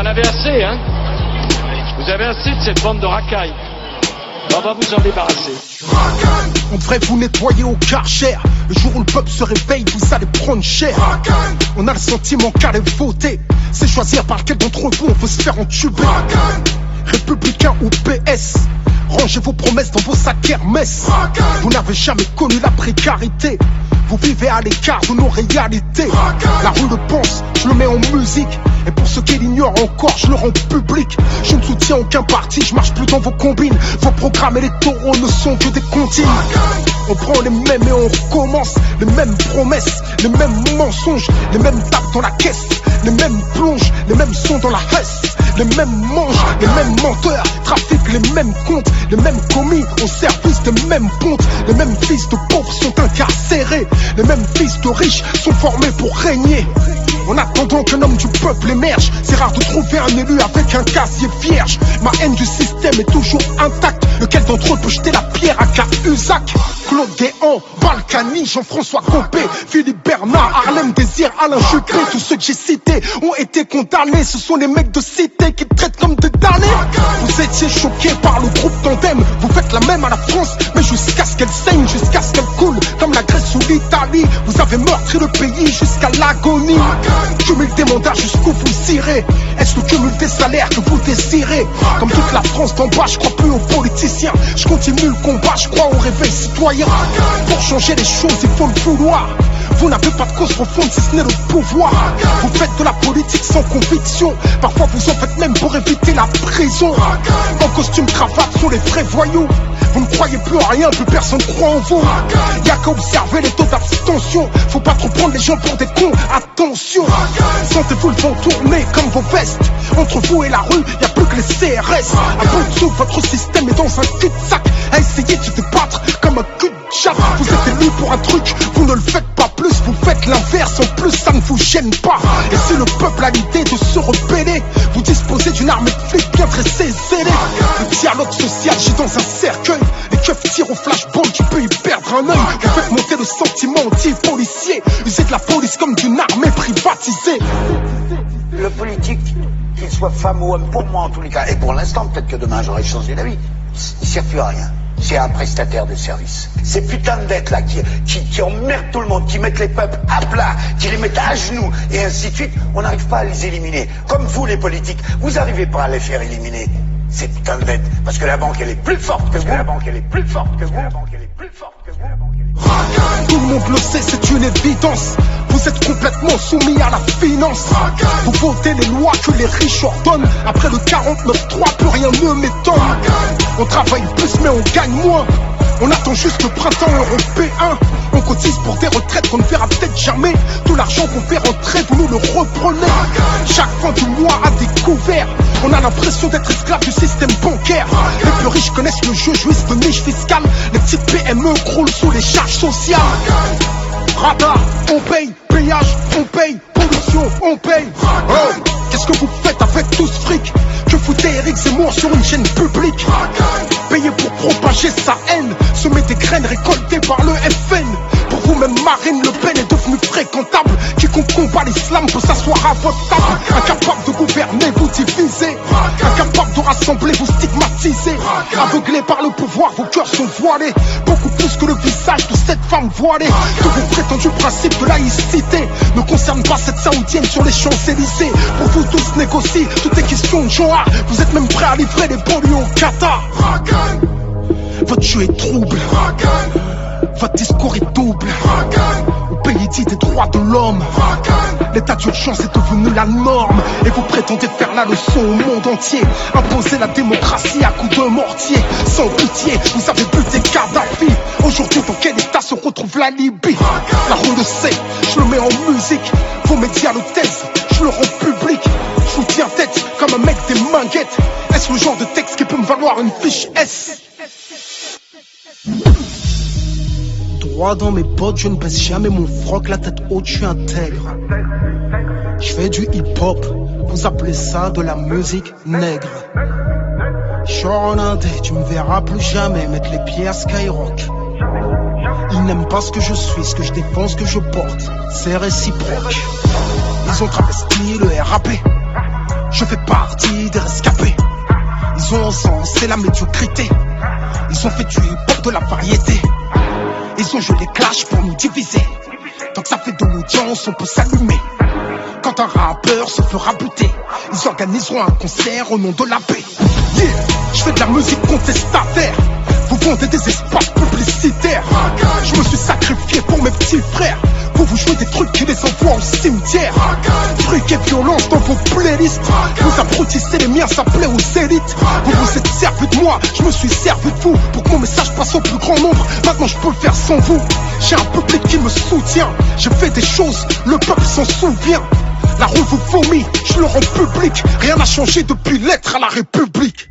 avez assez, hein? Vous avez assez de cette bande de racailles. On va vous en débarrasser. On devrait vous nettoyer au Karcher. Le jour où le peuple se réveille, vous allez prendre cher. On a le sentiment qu'aller voter, c'est choisir par lequel d'entre vous on veut se faire entuber. Républicain ou PS, rangez vos promesses dans vos sacs Hermès. Vous n'avez jamais connu la précarité, vous vivez à l'écart de nos réalités. La rue le pense, je le mets en musique. Et pour ceux qui l'ignorent encore, je le rends public. Je ne soutiens aucun parti, je marche plus dans vos combines. Vos programmes électoraux ne sont que des comptines. On prend les mêmes et on recommence. Les mêmes promesses, les mêmes mensonges, les mêmes tapes dans la caisse, les mêmes plonges, les mêmes sons dans la hesse. Les mêmes manges, les mêmes menteurs, trafiquent les mêmes comptes, les mêmes commis au service des mêmes pontes. Les mêmes fils de pauvres sont incarcérés, les mêmes fils de riches sont formés pour régner. En attendant qu'un homme du peuple émerge, c'est rare de trouver un élu avec un casier vierge. Ma haine du système est toujours intacte. Lequel d'entre eux peut jeter la pierre à Cahuzac? Claude Guéant, Balkany, Jean-François Copé, Philippe Bernard, Harlem Désir, Alain Juppé. Tous ceux que j'ai cités ont été condamnés. Ce sont les mecs de cité qui te traitent comme des damnés. Vous étiez choqués par le groupe Tandem. Vous faites la même à la France, mais jusqu'à ce qu'elle saigne, jusqu'à ce qu'elle coule, comme la Grèce ou l'Italie. Vous avez meurtri le pays jusqu'à l'agonie. Cumul des mandats jusqu'où vous irez. Est-ce le cumul des salaires que vous désirez? Comme toute la France d'en bas, je crois plus aux politiciens. Je continue le combat, je crois au réveil citoyen. Pour changer les choses, il faut le vouloir. Vous n'avez pas de cause profonde si ce n'est le pouvoir. Vous faites de la politique sans conviction. Parfois vous en faites même pour éviter la prison. En costume cravate sont les vrais voyous. Vous ne croyez plus en rien, plus personne croit en vous. Y'a qu'à observer les taux d'abstention. Faut pas trop prendre les gens pour des cons, attention. Sentez-vous le vent tourner comme vos vestes. Entre vous et la rue, y'a plus que les CRS. À bout de souffle, votre système est dans un cul-de-sac. À essayer de se débattre comme un cul de chat. Vous êtes élu pour un truc, vous ne le faites pas plus. Vous faites l'inverse, en plus ça ne vous gêne pas. Et si le peuple a l'idée de se rebeller, vous disposez d'une armée de flics bien dressée, zélée. Le dialogue social gît dans un cercueil. Les keufs tirent au flashball, tu peux y perdre un œil. Vous faites monter le sentiment anti-policier. Usez de la police comme d'une armée privatisée. Le politique, qu'il soit femme ou homme, pour moi en tous les cas, et pour l'instant, peut-être que demain j'aurai changé d'avis, il ne sert plus à rien. C'est un prestataire de service. Ces putains de dettes là qui emmerdent tout le monde, qui mettent les peuples à plat, qui les mettent à genoux, et ainsi de suite, on n'arrive pas à les éliminer. Comme vous les politiques, vous n'arrivez pas à les faire éliminer. Ces putains de dettes. Parce que la banque elle est plus forte que vous. La banque elle est plus forte que vous. La banque elle est plus forte que vous. Tout le monde le sait, c'est une évidence. Vous êtes complètement soumis à la finance. Vous votez les lois que les riches ordonnent. Après le 49-3, plus rien ne m'étonne. On travaille plus mais on gagne moins. On attend juste le printemps européen. On cotise pour des retraites qu'on ne verra peut-être jamais. Tout l'argent qu'on fait rentrer, vous nous le reprenez. Chaque fin du mois à découvert, on a l'impression d'être esclave du système bancaire. Les plus riches connaissent le jeu, jouissent de niche fiscale. Les petites PME croulent sous les charges sociales. Radar, on paye, péage, on paye, pollution, on paye. Oh, qu'est-ce que vous faites avec tout ce fric? Que foutez Eric Zemmour sur une chaîne publique? Payé pour propager sa haine, semer des graines récoltées par le FN. Pour vous même Marine Le Pen est devenue fréquentable. Quiconque combat l'islam peut s'asseoir à votre table. Incapable de gouverner, vous divisez. Incapable de rassembler, vous stigmatisez. Aveuglés par le pouvoir, vos cœurs sont voilés. Beaucoup plus que le visage de cette femme voilée. Que vos prétendus principes de laïcité ne concernent pas cette saoudienne sur les Champs-Élysées. Pour vous tous négocier, tout est question de genre. Vous êtes même prêts à livrer les banlieues au Qatar. Votre jeu est trouble. Votre discours est double. Au pays dit des droits de l'homme, l'état d'urgence est devenu la norme. Et vous prétendez faire la leçon au monde entier. Imposer la démocratie à coups de mortier. Sans pitié, vous avez buté Kadhafi. Aujourd'hui, dans quel état se retrouve la Libye? La rue le sait, je le mets en musique. Vos médias le taisent, je le rends public. Je vous tiens tête comme un mec des minguettes. Est-ce le genre de texte qui peut me valoir une fiche S? Droit dans mes bottes, je ne baisse jamais mon froc, la tête haute, je suis intègre. Je fais du hip-hop, vous appelez ça de la musique nègre. Genre en indé, tu me verras plus jamais mettre les pieds à Skyrock. Ils n'aiment pas ce que je suis, ce que je défends, ce que je porte, c'est réciproque. Ils ont travesti le RAP. Je fais partie des rescapés. Ils ont encensé la médiocrité. Ils ont fait du hip-hop de la variété. Ils ont joué les clashs pour nous diviser. Tant que ça fait de l'audience, on peut s'allumer. Quand un rappeur se fera buter, ils organiseront un concert au nom de la paix. Yeah, je fais de la musique contestataire. Vous vendez des espaces publicitaires. Je me suis sacrifié pour mes petits frères. Vous jouez des trucs qui les envoient au cimetière. Trucs et violence dans vos playlists. Vous abrutissez les miens, ça plaît aux élites. Vous vous êtes servi de moi, je me suis servi de vous. Pour que mon message passe au plus grand nombre. Maintenant je peux le faire sans vous. J'ai un public qui me soutient. J'ai fait des choses, le peuple s'en souvient. La rue vous vomit, je le rends public. Rien n'a changé depuis l'être à la République.